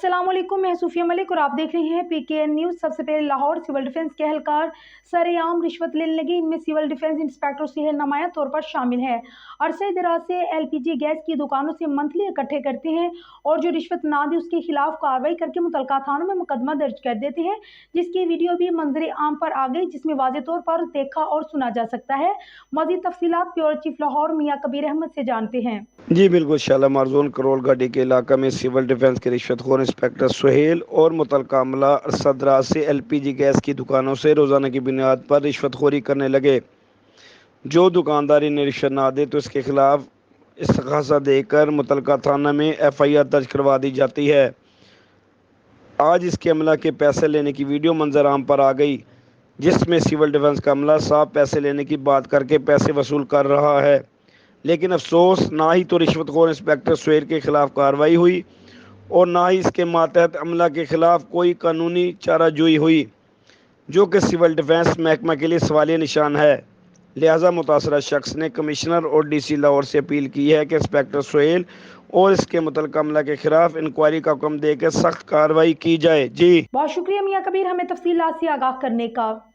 अस्सलाम वालेकुम, मैं सूफिया मलिक और आप देख रहे हैं PKN न्यूज़। सबसे पहले लाहौर सिविल डिफेंस के एहलकार सरेआम रिश्वत लेने लगे। इनमें सिविल डिफेंस इंस्पेक्टर सुहेल नुमाया तौर पर शामिल है। अरसे दराज से LPG गैस की दुकानों से मंथली इकट्ठे करते हैं और जो रिश्वत ना दी उसके खिलाफ कार्रवाई करके मुतलका थानों में मुकदमा दर्ज कर देते हैं, जिसकी वीडियो भी मंजर आम पर आ गई, जिसमें वाज़े तौर पर देखा और सुना जा सकता है। मज़ीद तफसीलात ब्यूरो चीफ लाहौर मियाँ कबीर अहमद से जानते हैं। जी बिल्कुल, शाला मारजून करोल गाड़ी के इलाका में सिविल डिफेंस के रिश्वतखोर इंस्पेक्टर सुहेल और मुतलका अमला सदराज से LPG गैस की दुकानों से रोज़ाना की बुनियाद पर रिश्वतखोरी करने लगे। जो दुकानदार इन्हें रिश्वत ना दे तो इसके खिलाफ इस्तग़ासा देकर मुतलका थाना में FIR दर्ज करवा दी जाती है। आज इसके अमला के पैसे लेने की वीडियो मंजर आम पर आ गई, जिसमें सिविल डिफेंस का अमला साहब पैसे लेने की बात करके पैसे वसूल कर रहा है। लेकिन अफसोस, ना ही तो रिश्वतखोर इंस्पेक्टर सुहेल के खिलाफ कार्रवाई हुई और ना ही इसके मातहत अमला के खिलाफ कोई कानूनी चाराजोई हुई, जो कि सिविल डिफेंस महकमा के लिए सवालिया निशान है। लिहाजा मुतासरा शख्स ने कमिश्नर और DC लाहौर से अपील की है कि इंस्पेक्टर सुहेल और इसके मुतल्लिक़ अमला के खिलाफ इंक्वायरी का हुक्म देकर सख्त कार्रवाई की जाए। जी बहुत शुक्रिया मियाँ कबीर, हमें तफसीलात से आगाह करने का।